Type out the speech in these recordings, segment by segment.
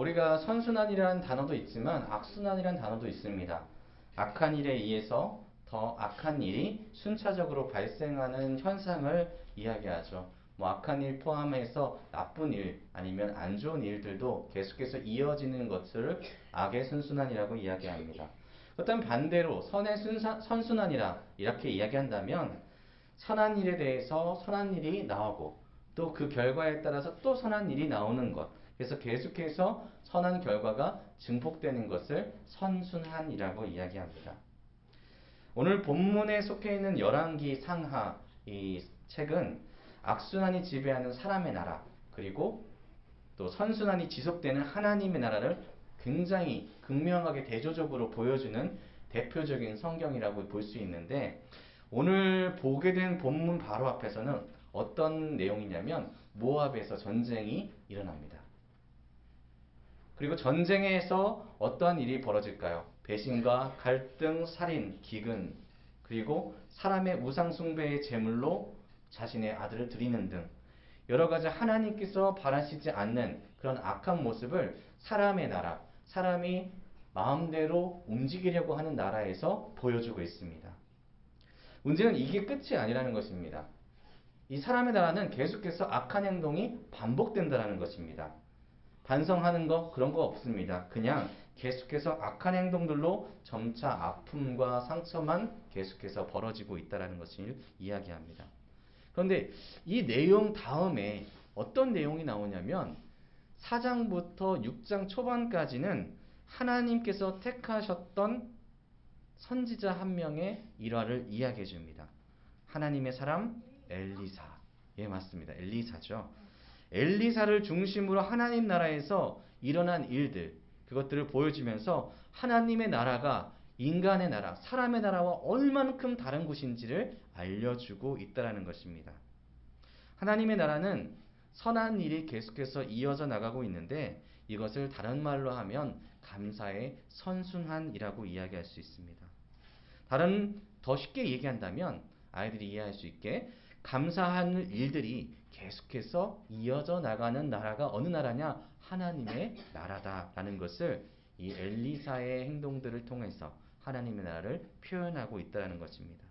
우리가 선순환이라는 단어도 있지만 악순환이라는 단어도 있습니다. 악한 일에 의해서 더 악한 일이 순차적으로 발생하는 현상을 이야기하죠. 뭐 악한 일 포함해서 나쁜 일 아니면 안 좋은 일들도 계속해서 이어지는 것을 악의 순순환이라고 이야기합니다. 그렇다면 반대로 선의 선순환이라 이렇게 이야기한다면 선한 일에 대해서 선한 일이 나오고 또 그 결과에 따라서 또 선한 일이 나오는 것. 그래서 계속해서 선한 결과가 증폭되는 것을 선순환이라고 이야기합니다. 오늘 본문에 속해 있는 열왕기 상하 이 책은 악순환이 지배하는 사람의 나라 그리고 또 선순환이 지속되는 하나님의 나라를 굉장히 극명하게 대조적으로 보여주는 대표적인 성경이라고 볼 수 있는데 오늘 보게 된 본문 바로 앞에서는 어떤 내용이냐면 모압에서 전쟁이 일어납니다. 그리고 전쟁에서 어떠한 일이 벌어질까요? 배신과 갈등, 살인, 기근, 그리고 사람의 우상 숭배의 제물로 자신의 아들을 드리는 등 여러 가지 하나님께서 바라시지 않는 그런 악한 모습을 사람의 나라, 사람이 마음대로 움직이려고 하는 나라에서 보여주고 있습니다. 문제는 이게 끝이 아니라는 것입니다. 이 사람의 나라는 계속해서 악한 행동이 반복된다는 것입니다. 반성하는 거 그런 거 없습니다. 그냥 계속해서 악한 행동들로 점차 아픔과 상처만 계속해서 벌어지고 있다는 것을 이야기합니다. 그런데 이 내용 다음에 어떤 내용이 나오냐면 4장부터 6장 초반까지는 하나님께서 택하셨던 선지자 한 명의 일화를 이야기해 줍니다. 하나님의 사람 엘리사. 예, 맞습니다. 엘리사죠. 엘리사를 중심으로 하나님 나라에서 일어난 일들, 그것들을 보여주면서 하나님의 나라가 인간의 나라, 사람의 나라와 얼만큼 다른 곳인지를 알려주고 있다는 것입니다. 하나님의 나라는 선한 일이 계속해서 이어져 나가고 있는데 이것을 다른 말로 하면 감사의 선순환이라고 이야기할 수 있습니다. 더 쉽게 얘기한다면 아이들이 이해할 수 있게 감사하는 일들이 계속해서 이어져 나가는 나라가 어느 나라냐? 하나님의 나라다라는 것을 이 엘리사의 행동들을 통해서 하나님의 나라를 표현하고 있다는 것입니다.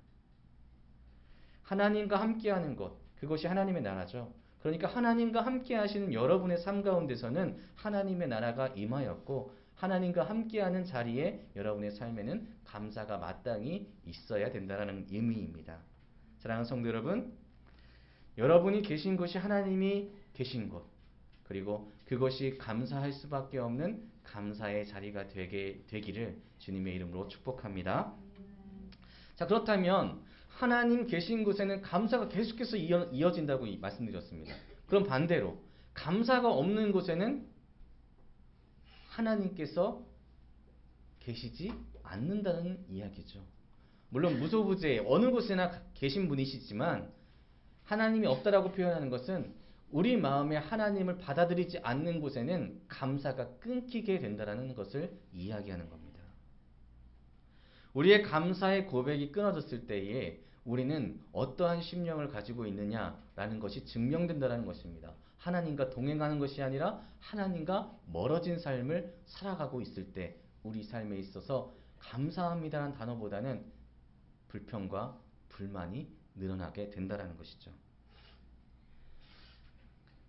하나님과 함께하는 것, 그것이 하나님의 나라죠. 그러니까 하나님과 함께 하시는 여러분의 삶 가운데서는 하나님의 나라가 임하였고 하나님과 함께하는 자리에 여러분의 삶에는 감사가 마땅히 있어야 된다는 의미입니다. 사랑하는 성도 여러분, 여러분이 계신 곳이 하나님이 계신 곳, 그리고 그것이 감사할 수밖에 없는 감사의 자리가 되기를 주님의 이름으로 축복합니다. 자, 그렇다면 하나님 계신 곳에는 감사가 계속해서 이어진다고 말씀드렸습니다. 그럼 반대로 감사가 없는 곳에는 하나님께서 계시지 않는다는 이야기죠. 물론 무소부재 어느 곳에나 계신 분이시지만 하나님이 없다라고 표현하는 것은 우리 마음에 하나님을 받아들이지 않는 곳에는 감사가 끊기게 된다는 것을 이야기하는 겁니다. 우리의 감사의 고백이 끊어졌을 때에 우리는 어떠한 심령을 가지고 있느냐라는 것이 증명된다는 것입니다. 하나님과 동행하는 것이 아니라 하나님과 멀어진 삶을 살아가고 있을 때 우리 삶에 있어서 감사합니다라는 단어보다는 불평과 불만이 늘어나게 된다는 것이죠.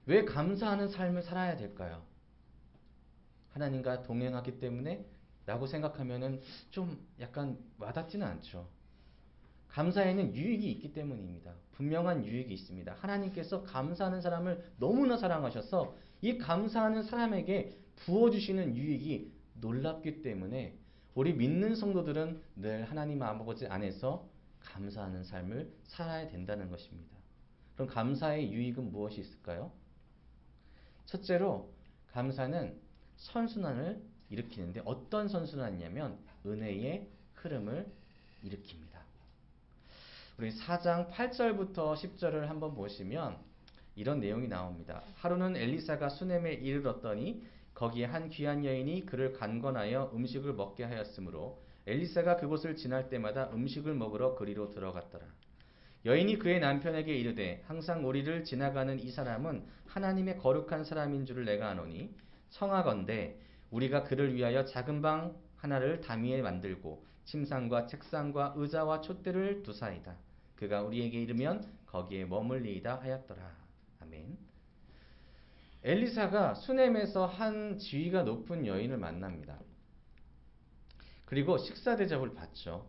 왜 감사하는 삶을 살아야 될까요? 하나님과 동행하기 때문에 라고 생각하면은 좀 약간 와닿지는 않죠. 감사에는 유익이 있기 때문입니다. 분명한 유익이 있습니다. 하나님께서 감사하는 사람을 너무나 사랑하셔서 이 감사하는 사람에게 부어주시는 유익이 놀랍기 때문에 우리 믿는 성도들은 늘 하나님 아버지 안에서 감사하는 삶을 살아야 된다는 것입니다. 그럼 감사의 유익은 무엇이 있을까요? 첫째로 감사는 선순환을 일으키는데 어떤 선순환이냐면 은혜의 흐름을 일으킵니다. 우리 4장 8절부터 10절을 한번 보시면 이런 내용이 나옵니다. 하루는 엘리사가 수넴에 이르렀더니 거기에 한 귀한 여인이 그를 간권하여 음식을 먹게 하였으므로 엘리사가 그곳을 지날 때마다 음식을 먹으러 그리로 들어갔더라. 여인이 그의 남편에게 이르되 항상 우리를 지나가는 이 사람은 하나님의 거룩한 사람인 줄을 내가 아노니 청하건대 우리가 그를 위하여 작은 방 하나를 담위에 만들고 침상과 책상과 의자와 촛대를 두사이다. 그가 우리에게 이르면 거기에 머물리이다 하였더라. 아멘. 엘리사가 수넴에서 한 지위가 높은 여인을 만납니다. 그리고 식사 대접을 받죠.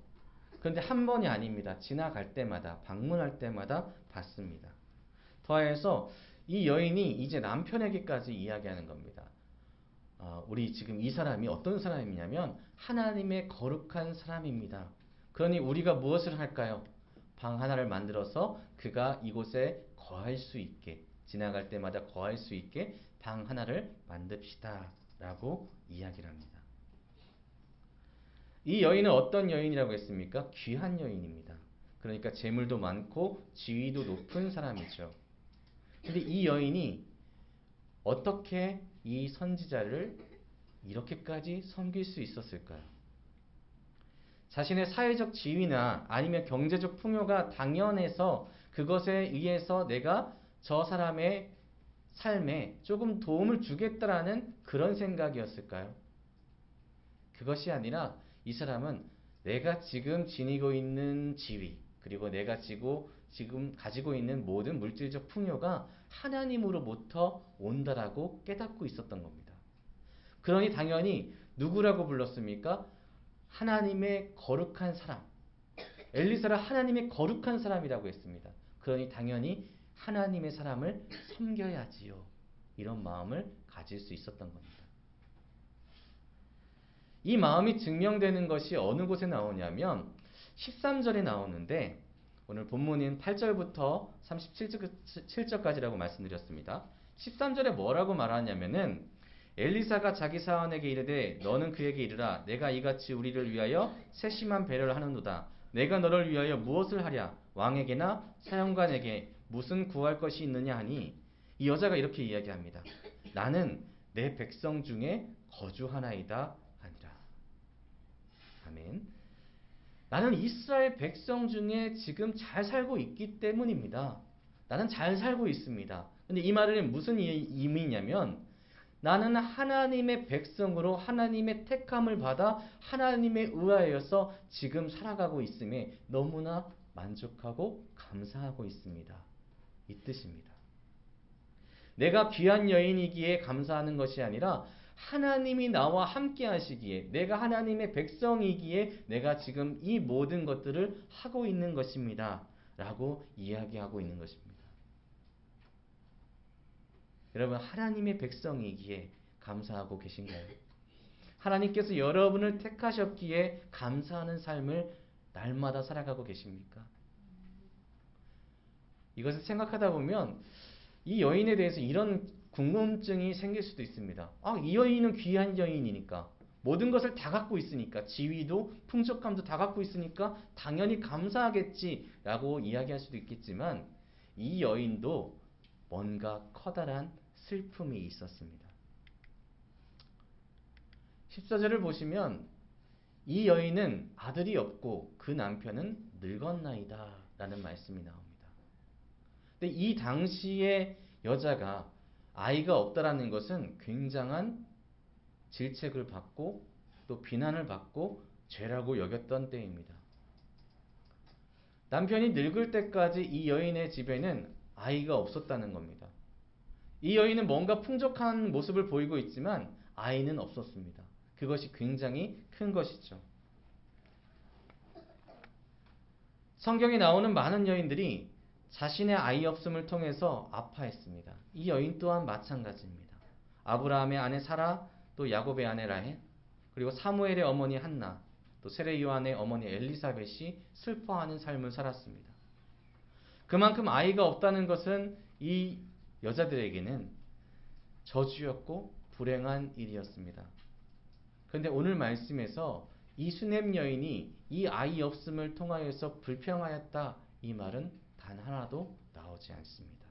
그런데 한 번이 아닙니다. 지나갈 때마다, 방문할 때마다 받습니다. 더해서 이 여인이 이제 남편에게까지 이야기하는 겁니다. 우리 지금 이 사람이 어떤 사람이냐면 하나님의 거룩한 사람입니다. 그러니 우리가 무엇을 할까요? 방 하나를 만들어서 그가 이곳에 거할 수 있게, 지나갈 때마다 거할 수 있게 방 하나를 만듭시다 라고 이야기를 합니다. 이 여인은 어떤 여인이라고 했습니까? 귀한 여인입니다. 그러니까 재물도 많고 지위도 높은 사람이죠. 근데 이 여인이 어떻게 이 선지자를 이렇게까지 섬길 수 있었을까요? 자신의 사회적 지위나 아니면 경제적 풍요가 당연해서 그것에 의해서 내가 저 사람의 삶에 조금 도움을 주겠다라는 그런 생각이었을까요? 그것이 아니라 이 사람은 내가 지금 지니고 있는 지위, 그리고 내가 지금 가지고 있는 모든 물질적 풍요가 하나님으로부터 온다라고 깨닫고 있었던 겁니다. 그러니 당연히 누구라고 불렀습니까? 하나님의 거룩한 사람. 엘리사를 하나님의 거룩한 사람이라고 했습니다. 그러니 당연히 하나님의 사람을 섬겨야지요. 이런 마음을 가질 수 있었던 겁니다. 이 마음이 증명되는 것이 어느 곳에 나오냐면 13절에 나오는데 오늘 본문인 8절부터 37절까지라고 말씀드렸습니다. 13절에 뭐라고 말하냐면은 엘리사가 자기 사원에게 이르되 너는 그에게 이르라 내가 이같이 우리를 위하여 세심한 배려를 하는도다. 내가 너를 위하여 무엇을 하랴? 왕에게나 사령관에게 무슨 구할 것이 있느냐 하니 이 여자가 이렇게 이야기합니다. 나는 내 백성 중에 거주하나이다 하니라. 아멘. 나는 이스라엘 백성 중에 지금 잘 살고 있기 때문입니다. 나는 잘 살고 있습니다. 근데 이 말은 무슨 의미냐면 나는 하나님의 백성으로 하나님의 택함을 받아 하나님에 의하여서 지금 살아가고 있음에 너무나 만족하고 감사하고 있습니다. 이 뜻입니다. 내가 귀한 여인이기에 감사하는 것이 아니라 하나님이 나와 함께 하시기에 내가 하나님의 백성이기에 내가 지금 이 모든 것들을 하고 있는 것입니다. 라고 이야기하고 있는 것입니다. 여러분 하나님의 백성이기에 감사하고 계신가요? 하나님께서 여러분을 택하셨기에 감사하는 삶을 날마다 살아가고 계십니까? 이것을 생각하다 보면 이 여인에 대해서 이런 궁금증이 생길 수도 있습니다. 이 여인은 귀한 여인이니까 모든 것을 다 갖고 있으니까 지위도 풍족함도 다 갖고 있으니까 당연히 감사하겠지라고 이야기할 수도 있겠지만 이 여인도 뭔가 커다란 슬픔이 있었습니다. 14절을 보시면 이 여인은 아들이 없고 그 남편은 늙었나이다 라는 말씀이 나옵니다. 근데 이 당시에 여자가 아이가 없다라는 것은 굉장한 질책을 받고 또 비난을 받고 죄라고 여겼던 때입니다. 남편이 늙을 때까지 이 여인의 집에는 아이가 없었다는 겁니다. 이 여인은 뭔가 풍족한 모습을 보이고 있지만 아이는 없었습니다. 그것이 굉장히 큰 것이죠. 성경에 나오는 많은 여인들이 자신의 아이 없음을 통해서 아파했습니다. 이 여인 또한 마찬가지입니다. 아브라함의 아내 사라, 또 야곱의 아내 라헬, 그리고 사무엘의 어머니 한나, 또 세례 요한의 어머니 엘리사벳이 슬퍼하는 삶을 살았습니다. 그만큼 아이가 없다는 것은 이 여자들에게는 저주였고 불행한 일이었습니다. 그런데 오늘 말씀에서 이 수넴 여인이 이 아이 없음을 통하여서 불평하였다 이 말은 단 하나도 나오지 않습니다.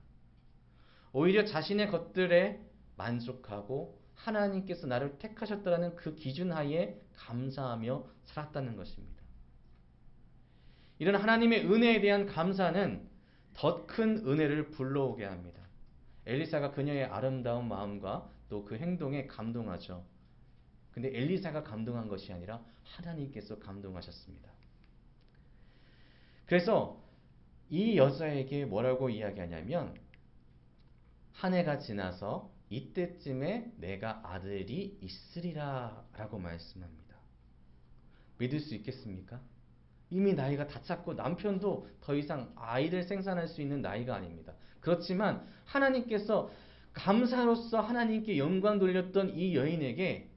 오히려 자신의 것들에 만족하고 하나님께서 나를 택하셨다는 그 기준 하에 감사하며 살았다는 것입니다. 이런 하나님의 은혜에 대한 감사는 더 큰 은혜를 불러오게 합니다. 엘리사가 그녀의 아름다운 마음과 또 그 행동에 감동하죠. 근데 엘리사가 감동한 것이 아니라 하나님께서 감동하셨습니다. 그래서 이 여자에게 뭐라고 이야기하냐면 한 해가 지나서 이때쯤에 내가 아들이 있으리라 라고 말씀합니다. 믿을 수 있겠습니까? 이미 나이가 다 찼고 남편도 더 이상 아이를 생산할 수 있는 나이가 아닙니다. 그렇지만 하나님께서 감사로서 하나님께 영광 돌렸던 이 여인에게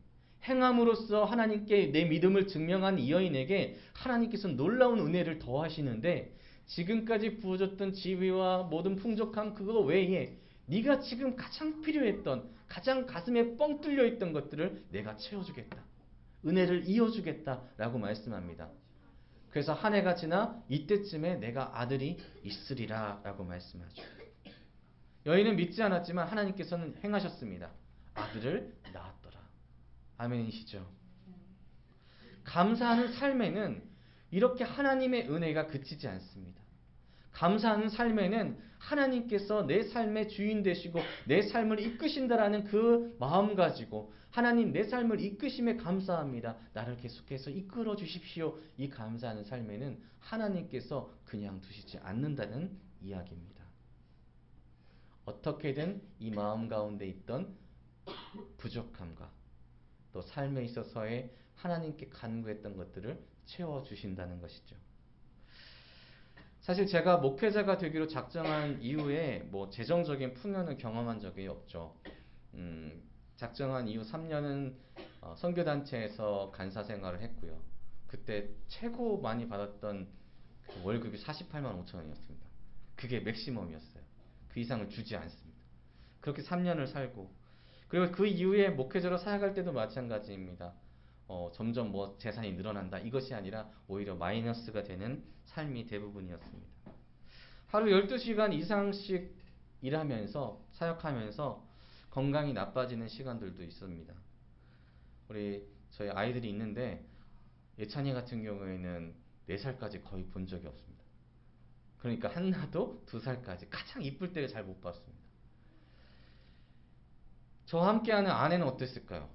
행함으로써 하나님께 내 믿음을 증명한 이 여인에게 하나님께서 놀라운 은혜를 더하시는데 지금까지 부어줬던 지위와 모든 풍족함 그거 외에 네가 지금 가장 필요했던 가장 가슴에 뻥 뚫려 있던 것들을 내가 채워주겠다. 은혜를 이어주겠다라고 말씀합니다. 그래서 한 해가 지나 이때쯤에 내가 아들이 있으리라 라고 말씀하죠. 여인은 믿지 않았지만 하나님께서는 행하셨습니다. 아들을 낳았더라. 아멘이시죠? 감사하는 삶에는 이렇게 하나님의 은혜가 그치지 않습니다. 감사하는 삶에는 하나님께서 내 삶의 주인 되시고 내 삶을 이끄신다라는 그 마음 가지고 하나님 내 삶을 이끄심에 감사합니다. 나를 계속해서 이끌어 주십시오. 이 감사하는 삶에는 하나님께서 그냥 두시지 않는다는 이야기입니다. 어떻게든 이 마음 가운데 있던 부족함과 또 삶에 있어서의 하나님께 간구했던 것들을 채워주신다는 것이죠. 사실 제가 목회자가 되기로 작정한 이후에 뭐 재정적인 풍요는 경험한 적이 없죠. 작정한 이후 3년은 선교단체에서 간사 생활을 했고요. 그때 최고 많이 받았던 그 월급이 48만 5천 원이었습니다. 그게 맥시멈이었어요. 그 이상을 주지 않습니다. 그렇게 3년을 살고 그리고 그 이후에 목회자로 사역할 때도 마찬가지입니다. 점점 뭐 재산이 늘어난다 이것이 아니라 오히려 마이너스가 되는 삶이 대부분이었습니다. 하루 12시간 이상씩 일하면서 사역하면서 건강이 나빠지는 시간들도 있습니다. 저희 아이들이 있는데 예찬이 같은 경우에는 4살까지 거의 본 적이 없습니다. 그러니까 한나도 2살까지 가장 이쁠 때를 잘 못 봤습니다. 저와 함께하는 아내는 어땠을까요?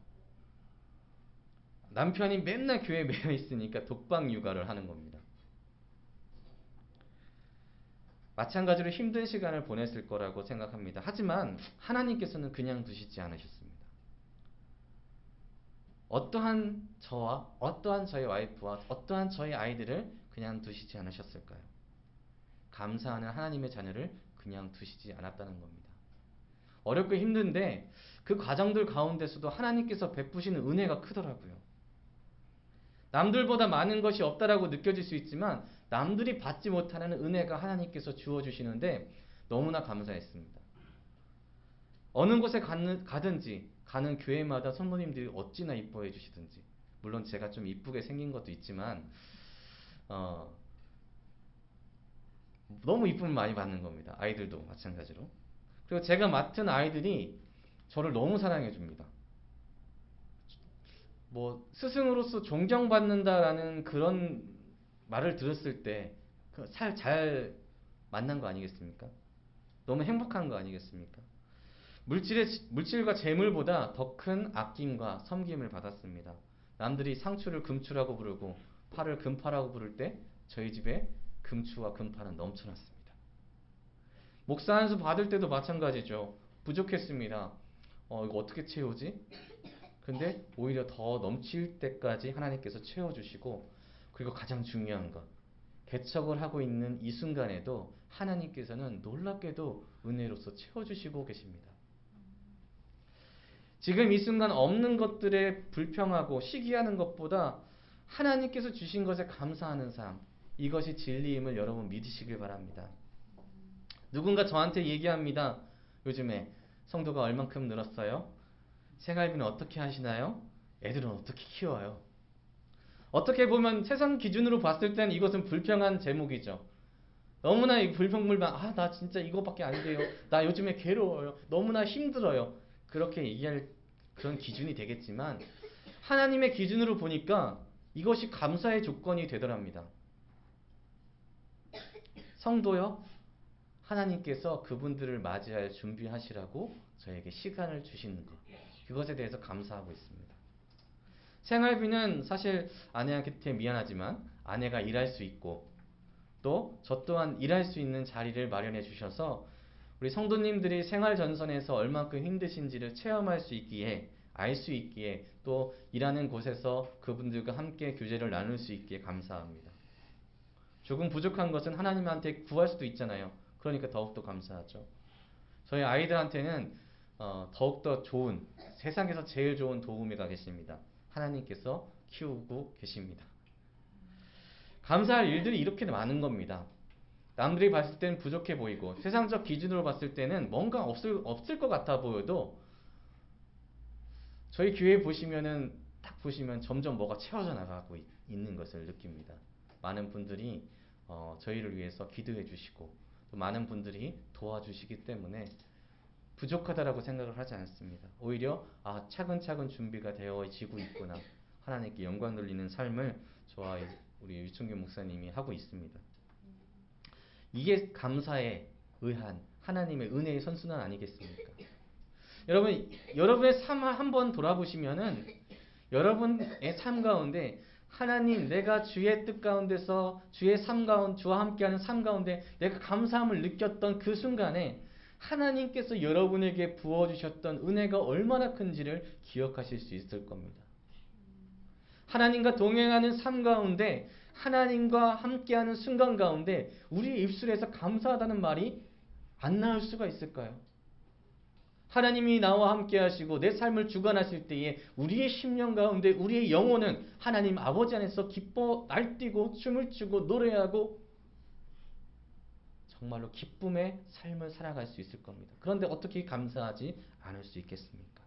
남편이 맨날 교회에 매여 있으니까 독방 육아를 하는 겁니다. 마찬가지로 힘든 시간을 보냈을 거라고 생각합니다. 하지만 하나님께서는 그냥 두시지 않으셨습니다. 어떠한 저와 어떠한 저희 와이프와 어떠한 저희 아이들을 그냥 두시지 않으셨을까요? 감사하는 하나님의 자녀를 그냥 두시지 않았다는 겁니다. 어렵고 힘든데 그 과정들 가운데서도 하나님께서 베푸시는 은혜가 크더라고요. 남들보다 많은 것이 없다라고 느껴질 수 있지만 남들이 받지 못하는 은혜가 하나님께서 주어주시는데 너무나 감사했습니다. 어느 곳에 가든지 가는 교회마다 성도님들이 어찌나 이뻐해 주시든지 물론 제가 좀 이쁘게 생긴 것도 있지만 너무 이쁨을 많이 받는 겁니다. 아이들도 마찬가지로. 그리고 제가 맡은 아이들이 저를 너무 사랑해 줍니다. 뭐 스승으로서 존경받는다라는 그런 말을 들었을 때 잘 만난 거 아니겠습니까? 너무 행복한 거 아니겠습니까? 물질과 재물보다 더 큰 아낌과 섬김을 받았습니다. 남들이 상추를 금추라고 부르고 파를 금파라고 부를 때 저희 집에 금추와 금파는 넘쳐났습니다. 목사 안수 받을 때도 마찬가지죠. 부족했습니다. 이거 어떻게 채우지? 근데 오히려 더 넘칠 때까지 하나님께서 채워주시고 그리고 가장 중요한 것 개척을 하고 있는 이 순간에도 하나님께서는 놀랍게도 은혜로서 채워주시고 계십니다. 지금 이 순간 없는 것들에 불평하고 시기하는 것보다 하나님께서 주신 것에 감사하는 삶 이것이 진리임을 여러분 믿으시길 바랍니다. 누군가 저한테 얘기합니다. 요즘에 성도가 얼만큼 늘었어요? 생활비는 어떻게 하시나요? 애들은 어떻게 키워요? 어떻게 보면 세상 기준으로 봤을 땐 이것은 불평한 제목이죠. 너무나 이 불평불만 나 진짜 이거밖에 안 돼요. 나 요즘에 괴로워요. 너무나 힘들어요. 그렇게 얘기할 그런 기준이 되겠지만 하나님의 기준으로 보니까 이것이 감사의 조건이 되더랍니다. 성도요? 하나님께서 그분들을 맞이할 준비하시라고 저에게 시간을 주시는 것. 그것에 대해서 감사하고 있습니다. 생활비는 사실 아내한테 미안하지만 아내가 일할 수 있고 또 저 또한 일할 수 있는 자리를 마련해 주셔서 우리 성도님들이 생활 전선에서 얼만큼 힘드신지를 체험할 수 있기에 알 수 있기에 또 일하는 곳에서 그분들과 함께 교제를 나눌 수 있기에 감사합니다. 조금 부족한 것은 하나님한테 구할 수도 있잖아요. 그러니까 더욱더 감사하죠. 저희 아이들한테는 더욱더 좋은 세상에서 제일 좋은 도우미가 계십니다. 하나님께서 키우고 계십니다. 감사할 일들이 이렇게 많은 겁니다. 남들이 봤을 때는 부족해 보이고 세상적 기준으로 봤을 때는 뭔가 없을 것 같아 보여도 저희 교회 보시면은 딱 보시면 점점 뭐가 채워져 나가고 있는 것을 느낍니다. 많은 분들이 저희를 위해서 기도해 주시고 또 많은 분들이 도와주시기 때문에 부족하다라고 생각을 하지 않습니다. 오히려 차근차근 준비가 되어지고 있구나. 하나님께 영광 돌리는 삶을 저와 우리 유충규 목사님이 하고 있습니다. 이게 감사에 의한 하나님의 은혜의 선순환 아니겠습니까? 여러분, 여러분의 삶 한번 돌아보시면은 여러분의 삶 가운데 하나님, 내가 주의 뜻 가운데서 주의 삶 가운데 주와 함께하는 삶 가운데 내가 감사함을 느꼈던 그 순간에 하나님께서 여러분에게 부어주셨던 은혜가 얼마나 큰지를 기억하실 수 있을 겁니다. 하나님과 동행하는 삶 가운데 하나님과 함께하는 순간 가운데 우리의 입술에서 감사하다는 말이 안 나올 수가 있을까요? 하나님이 나와 함께 하시고 내 삶을 주관하실 때에 우리의 심령 가운데 우리의 영혼은 하나님 아버지 안에서 기뻐 날뛰고 춤을 추고 노래하고 정말로 기쁨의 삶을 살아갈 수 있을 겁니다. 그런데 어떻게 감사하지 않을 수 있겠습니까?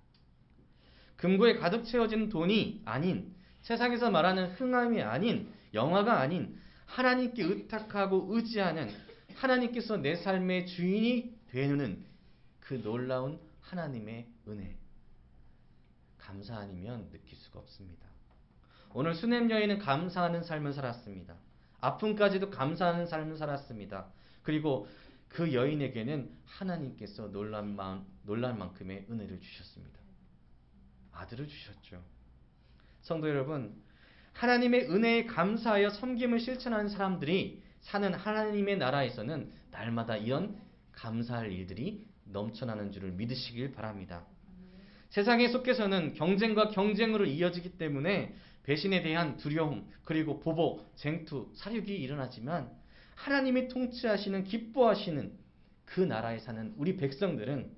금고에 가득 채워진 돈이 아닌 세상에서 말하는 흥함이 아닌 영화가 아닌 하나님께 의탁하고 의지하는 하나님께서 내 삶의 주인이 되는 그 놀라운 하나님의 은혜. 감사 아니면 느낄 수가 없습니다. 오늘 수냄 여인은 감사하는 삶을 살았습니다. 아픔까지도 감사하는 삶을 살았습니다. 그리고 그 여인에게는 하나님께서 놀랄 만큼의 은혜를 주셨습니다. 아들을 주셨죠. 성도 여러분, 하나님의 은혜에 감사하여 섬김을 실천하는 사람들이 사는 하나님의 나라에서는 날마다 이런 감사할 일들이 넘쳐나는 줄을 믿으시길 바랍니다. 세상에 속해서는 경쟁과 경쟁으로 이어지기 때문에 배신에 대한 두려움, 그리고 보복, 쟁투, 사륙이 일어나지만 하나님이 통치하시는 기뻐하시는 그 나라에 사는 우리 백성들은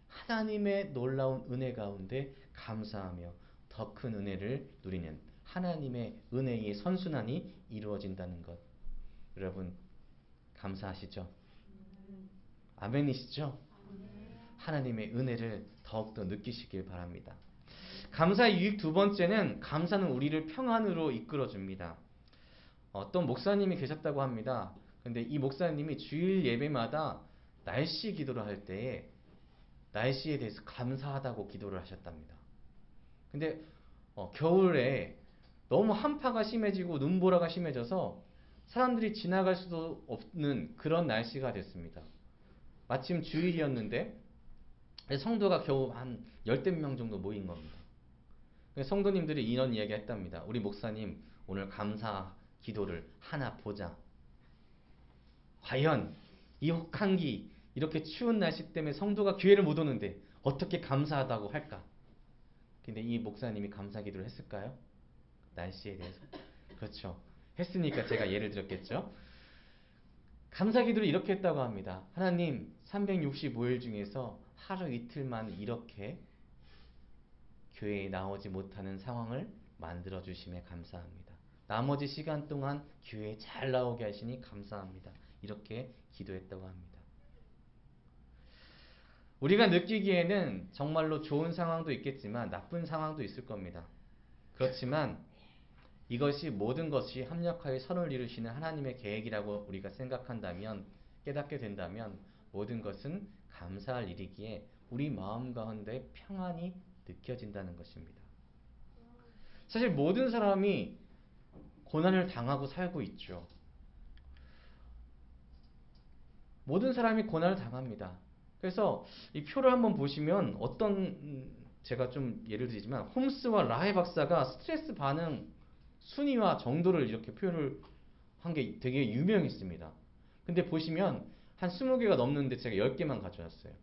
하나님의 놀라운 은혜 가운데 감사하며 더 큰 은혜를 누리는 하나님의 은혜의 선순환이 이루어진다는 것. 여러분 감사하시죠? 아멘이시죠? 하나님의 은혜를 더욱더 느끼시길 바랍니다. 감사의 유익 두 번째는 감사는 우리를 평안으로 이끌어줍니다. 어떤 목사님이 계셨다고 합니다. 근데 이 목사님이 주일 예배마다 날씨 기도를 할 때에 날씨에 대해서 감사하다고 기도를 하셨답니다. 근데 겨울에 너무 한파가 심해지고 눈보라가 심해져서 사람들이 지나갈 수도 없는 그런 날씨가 됐습니다. 마침 주일이었는데 성도가 겨우 한 10명 정도 모인 겁니다. 성도님들이 이런 이야기 했답니다. 우리 목사님 오늘 감사 기도를 하나 보자. 과연 이 혹한기 이렇게 추운 날씨 때문에 성도가 교회를 못 오는데 어떻게 감사하다고 할까? 근데 이 목사님이 감사 기도를 했을까요? 날씨에 대해서. 그렇죠. 했으니까 제가 예를 들었겠죠. 감사 기도를 이렇게 했다고 합니다. 하나님 365일 중에서 하루 이틀만 이렇게 교회에 나오지 못하는 상황을 만들어 주심에 감사합니다. 나머지 시간 동안 교회에 잘 나오게 하시니 감사합니다. 이렇게 기도했다고 합니다. 우리가 느끼기에는 정말로 좋은 상황도 있겠지만 나쁜 상황도 있을 겁니다. 그렇지만 이것이 모든 것이 합력하여 선을 이루시는 하나님의 계획이라고 우리가 생각한다면, 깨닫게 된다면 모든 것은 감사할 일이기에 우리 마음 가운데 평안이 느껴진다는 것입니다. 사실 모든 사람이 고난을 당하고 살고 있죠. 모든 사람이 고난을 당합니다. 그래서 이 표를 한번 보시면 제가 좀 예를 들지만 홈스와 라해 박사가 스트레스 반응 순위와 정도를 이렇게 표현을 한 게 되게 유명했습니다. 근데 보시면 한 20개가 넘는데 제가 10개만 가져왔어요.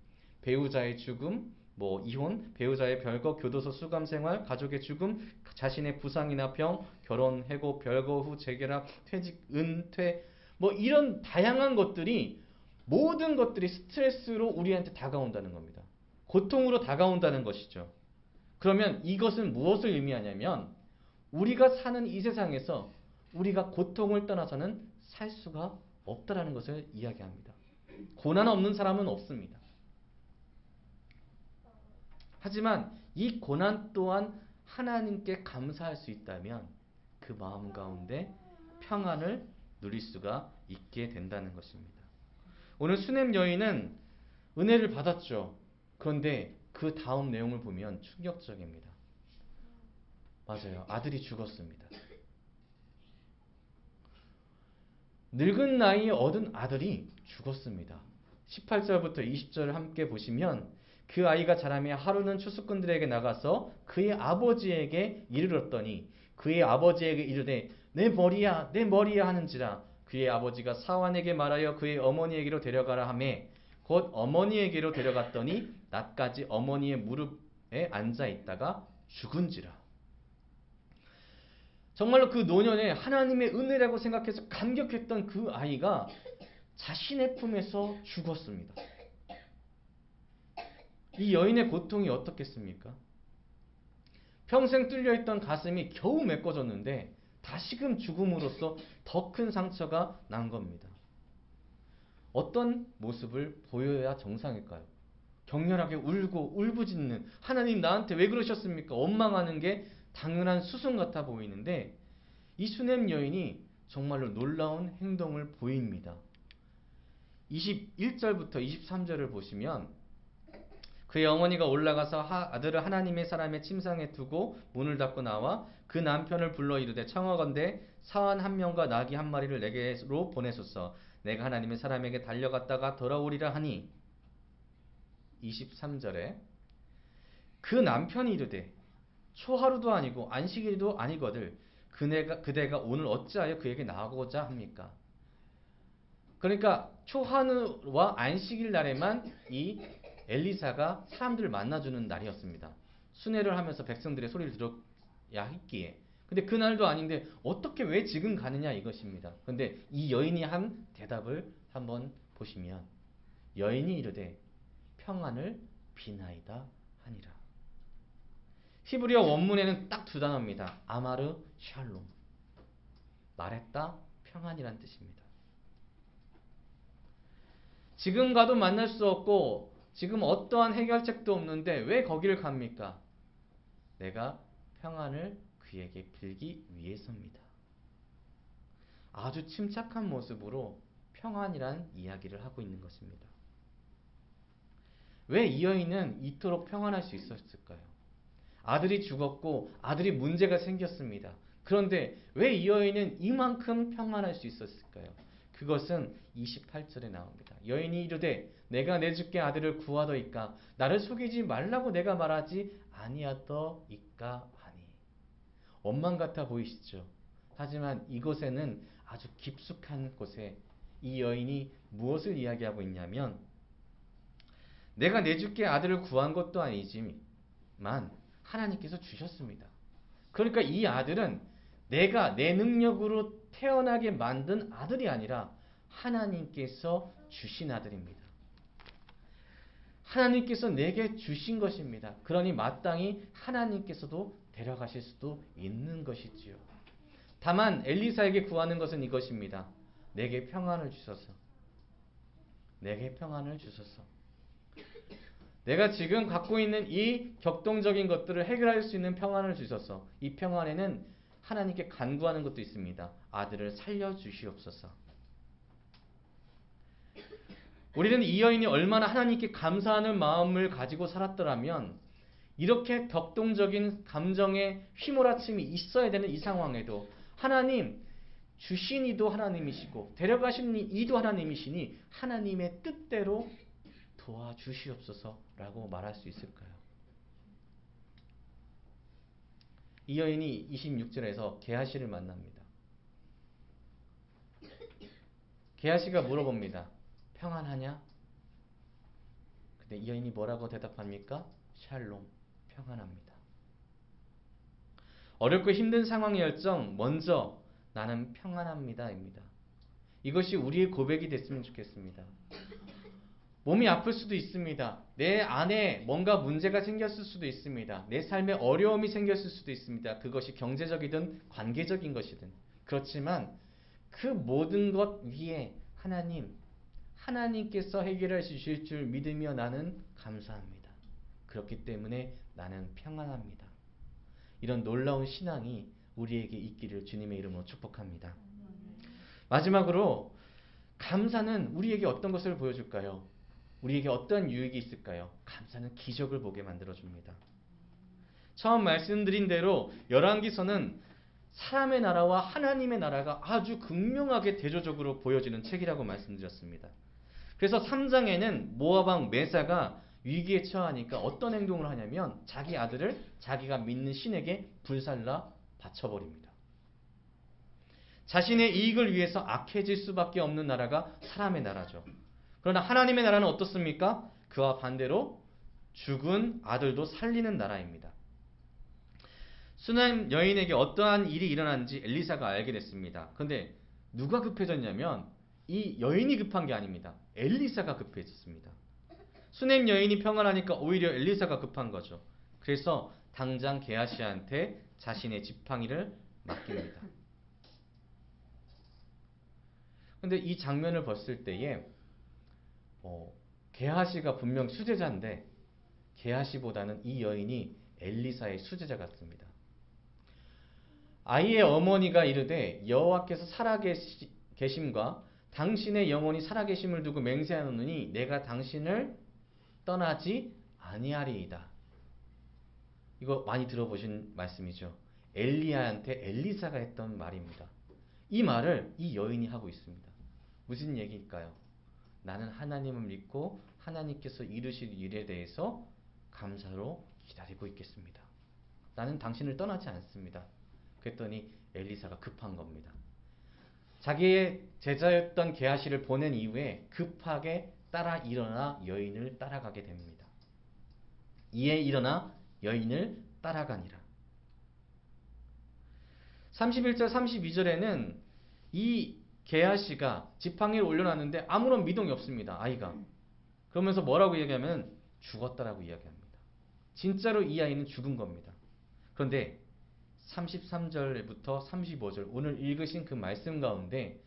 배우자의 죽음, 뭐 이혼, 배우자의 별거, 교도소 수감 생활, 가족의 죽음, 자신의 부상이나 병, 결혼, 해고, 별거 후 재결합, 퇴직, 은퇴, 뭐 이런 다양한 것들이 모든 것들이 스트레스로 우리한테 다가온다는 겁니다. 고통으로 다가온다는 것이죠. 그러면 이것은 무엇을 의미하냐면 우리가 사는 이 세상에서 우리가 고통을 떠나서는 살 수가 없다라는 것을 이야기합니다. 고난 없는 사람은 없습니다. 하지만 이 고난 또한 하나님께 감사할 수 있다면 그 마음 가운데 평안을 누릴 수가 있게 된다는 것입니다. 오늘 수넴 여인은 은혜를 받았죠. 그런데 그 다음 내용을 보면 충격적입니다. 맞아요. 아들이 죽었습니다. 늙은 나이에 얻은 아들이 죽었습니다. 18절부터 20절을 함께 보시면 그 아이가 자라며 하루는 추수꾼들에게 나가서 그의 아버지에게 이르렀더니 그의 아버지에게 이르되 내 머리야 내 머리야 하는지라 그의 아버지가 사환에게 말하여 그의 어머니에게로 데려가라 하매 곧 어머니에게로 데려갔더니 낮까지 어머니의 무릎에 앉아 있다가 죽은지라. 정말로 그 노년에 하나님의 은혜라고 생각해서 감격했던 그 아이가 자신의 품에서 죽었습니다. 이 여인의 고통이 어떻겠습니까? 평생 뚫려있던 가슴이 겨우 메꿔졌는데 다시금 죽음으로써 더 큰 상처가 난 겁니다. 어떤 모습을 보여야 정상일까요? 격렬하게 울고 울부짖는 하나님 나한테 왜 그러셨습니까? 원망하는 게 당연한 수순 같아 보이는데 이 수넴 여인이 정말로 놀라운 행동을 보입니다. 21절부터 23절을 보시면 그의 어머니가 올라가서 아들을 하나님의 사람의 침상에 두고 문을 닫고 나와 그 남편을 불러 이르되 청하건대 사환 한 명과 나귀 한 마리를 내게로 보내소서. 내가 하나님의 사람에게 달려갔다가 돌아오리라 하니 23절에 그 남편이 이르되 초하루도 아니고 안식일도 아니거늘 그대가 오늘 어찌하여 그에게 나가고자 합니까? 그러니까 초하루와 안식일 날에만 이 엘리사가 사람들을 만나주는 날이었습니다. 순회를 하면서 백성들의 소리를 들어야 했기에. 근데 그날도 아닌데 어떻게 왜 지금 가느냐 이것입니다. 근데 이 여인이 한 대답을 한번 보시면 여인이 이르되 평안을 비나이다 하니라. 히브리어 원문에는 딱 두 단어입니다. 아마르 샬롬. 말했다 평안이란 뜻입니다. 지금 가도 만날 수 없고 지금 어떠한 해결책도 없는데 왜 거기를 갑니까? 내가 평안을 그에게 빌기 위해서입니다. 아주 침착한 모습으로 평안이란 이야기를 하고 있는 것입니다. 왜 이 여인은 이토록 평안할 수 있었을까요? 아들이 죽었고 아들이 문제가 생겼습니다. 그런데 왜 이 여인은 이만큼 평안할 수 있었을까요? 그것은 28절에 나옵니다. 여인이 이르되 내가 내주께 아들을 구하더이까 나를 속이지 말라고 내가 말하지 아니하더이까 하니. 원망 같아 보이시죠? 하지만 이곳에는 아주 깊숙한 곳에 이 여인이 무엇을 이야기하고 있냐면 내가 내주께 아들을 구한 것도 아니지만 하나님께서 주셨습니다. 그러니까 이 아들은 내가 내 능력으로 태어나게 만든 아들이 아니라 하나님께서 주신 아들입니다. 하나님께서 내게 주신 것입니다. 그러니 마땅히 하나님께서도 데려가실 수도 있는 것이지요. 다만 엘리사에게 구하는 것은 이것입니다. 내게 평안을 주소서. 내게 평안을 주소서. 내가 지금 갖고 있는 이 격동적인 것들을 해결할 수 있는 평안을 주셔서 이 평안에는 하나님께 간구하는 것도 있습니다. 아들을 살려주시옵소서. 우리는 이 여인이 얼마나 하나님께 감사하는 마음을 가지고 살았더라면 이렇게 격동적인 감정의 휘몰아침이 있어야 되는 이 상황에도 하나님 주신 이도 하나님이시고 데려가신 이도 하나님이시니 하나님의 뜻대로 도와주시옵소서라고 말할 수 있을까요? 이 여인이 26절에서 게하시를 만납니다. 게하시가 물어봅니다. 평안하냐? 근데 이 여인이 뭐라고 대답합니까? 샬롬, 평안합니다. 어렵고 힘든 상황이었정 먼저 나는 평안합니다입니다. 이것이 우리의 고백이 됐으면 좋겠습니다. 몸이 아플 수도 있습니다. 내 안에 뭔가 문제가 생겼을 수도 있습니다. 내 삶에 어려움이 생겼을 수도 있습니다. 그것이 경제적이든 관계적인 것이든. 그렇지만 그 모든 것 위에 하나님께서 해결해 주실 줄 믿으며 나는 감사합니다. 그렇기 때문에 나는 평안합니다. 이런 놀라운 신앙이 우리에게 있기를 주님의 이름으로 축복합니다. 마지막으로 감사는 우리에게 어떤 것을 보여줄까요? 우리에게 어떤 유익이 있을까요? 감사는 기적을 보게 만들어줍니다. 처음 말씀드린 대로 열왕기서는 사람의 나라와 하나님의 나라가 아주 극명하게 대조적으로 보여지는 책이라고 말씀드렸습니다. 그래서 3장에는 모압 왕 메사가 위기에 처하니까 어떤 행동을 하냐면 자기 아들을 자기가 믿는 신에게 불살라 바쳐버립니다. 자신의 이익을 위해서 악해질 수밖에 없는 나라가 사람의 나라죠. 그러나 하나님의 나라는 어떻습니까? 그와 반대로 죽은 아들도 살리는 나라입니다. 수남 여인에게 어떠한 일이 일어난지 엘리사가 알게 됐습니다. 그런데 누가 급해졌냐면 이 여인이 급한 게 아닙니다. 엘리사가 급해졌습니다. 수남 여인이 평안하니까 오히려 엘리사가 급한 거죠. 그래서 당장 게하시한테 자신의 지팡이를 맡깁니다. 근데 이 장면을 봤을 때에 게하시가 분명 수제자인데 게하시보다는 이 여인이 엘리사의 수제자 같습니다. 아이의 어머니가 이르되 여호와께서 살아계심과 당신의 영혼이 살아계심을 두고 맹세하노니 내가 당신을 떠나지 아니하리이다. 이거 많이 들어보신 말씀이죠. 엘리야한테 엘리사가 했던 말입니다. 이 말을 이 여인이 하고 있습니다. 무슨 얘기일까요? 나는 하나님을 믿고 하나님께서 이루실 일에 대해서 감사로 기다리고 있겠습니다. 나는 당신을 떠나지 않습니다. 그랬더니 엘리사가 급한 겁니다. 자기의 제자였던 게하시를 보낸 이후에 급하게 따라 일어나 여인을 따라가게 됩니다. 이에 일어나 여인을 따라가니라. 31절 32절에는 이 게하시가 지팡이를 올려놨는데 아무런 미동이 없습니다. 아이가. 그러면서 뭐라고 이야기하면 죽었다라고 이야기합니다. 진짜로 이 아이는 죽은 겁니다. 그런데 33절부터 35절 오늘 읽으신 그 말씀 가운데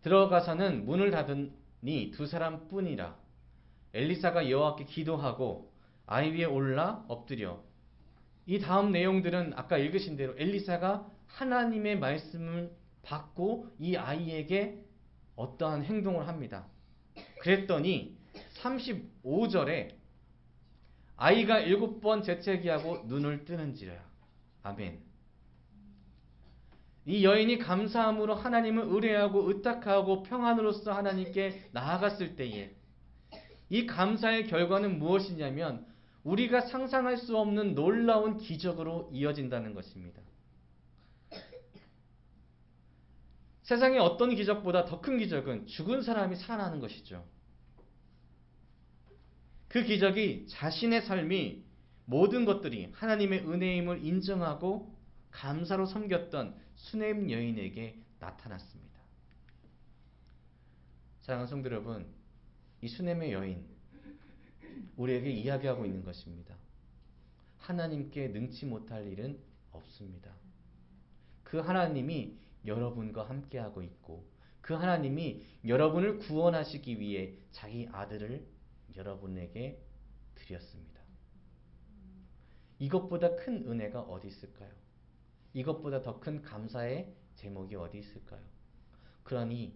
들어가서는 문을 닫으니 두 사람뿐이라. 엘리사가 여호와께 기도하고 아이 위에 올라 엎드려. 이 다음 내용들은 아까 읽으신 대로 엘리사가 하나님의 말씀을 받고 이 아이에게 어떠한 행동을 합니다. 그랬더니 35절에 아이가 7번 재채기하고 눈을 뜨는지라. 아멘. 이 여인이 감사함으로 하나님을 의뢰하고 의탁하고 평안으로서 하나님께 나아갔을 때에 이 감사의 결과는 무엇이냐면 우리가 상상할 수 없는 놀라운 기적으로 이어진다는 것입니다. 세상에 어떤 기적보다 더 큰 기적은 죽은 사람이 살아나는 것이죠. 그 기적이 자신의 삶이 모든 것들이 하나님의 은혜임을 인정하고 감사로 섬겼던 수넴 여인에게 나타났습니다. 사랑하는 성도 여러분, 이 수넴의 여인 우리에게 이야기하고 있는 것입니다. 하나님께 능치 못할 일은 없습니다. 그 하나님이 여러분과 함께하고 있고 그 하나님이 여러분을 구원하시기 위해 자기 아들을 여러분에게 드렸습니다. 이것보다 큰 은혜가 어디 있을까요? 이것보다 더 큰 감사의 제목이 어디 있을까요? 그러니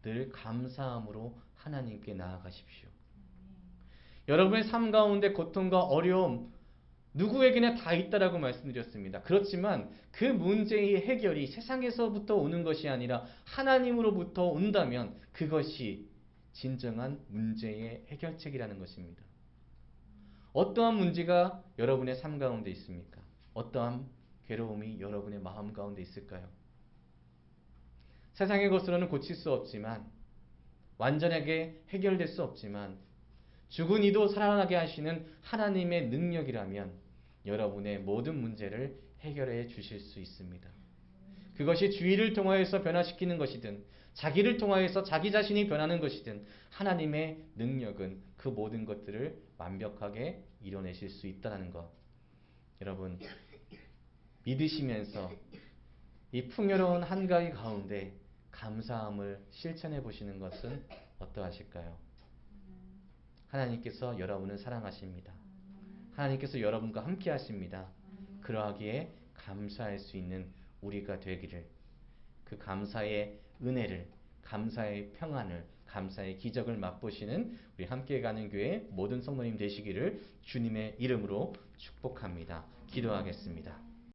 늘 감사함으로 하나님께 나아가십시오. 여러분의 삶 가운데 고통과 어려움, 누구에게나 다 있다라고 말씀드렸습니다. 그렇지만 그 문제의 해결이 세상에서부터 오는 것이 아니라 하나님으로부터 온다면 그것이 진정한 문제의 해결책이라는 것입니다. 어떠한 문제가 여러분의 삶 가운데 있습니까? 어떠한 괴로움이 여러분의 마음 가운데 있을까요? 세상의 것으로는 고칠 수 없지만, 완전하게 해결될 수 없지만, 죽은 이도 살아나게 하시는 하나님의 능력이라면 여러분의 모든 문제를 해결해 주실 수 있습니다. 그것이 주의를 통하여서 변화시키는 것이든 자기를 통하여서 자기 자신이 변하는 것이든 하나님의 능력은 그 모든 것들을 완벽하게 이뤄내실 수 있다는 것, 여러분 믿으시면서 이 풍요로운 한가위 가운데 감사함을 실천해 보시는 것은 어떠하실까요? 하나님께서 여러분을 사랑하십니다. 하나님께서 여러분과 함께 하십니다. 그러하기에 감사할 수 있는 우리가 되기를, 그 감사의 은혜를, 감사의 평안을, 감사의 기적을 맛보시는 우리 함께 가는 교회 모든 성도님 되시기를 주님의 이름으로 축복합니다. 기도하겠습니다.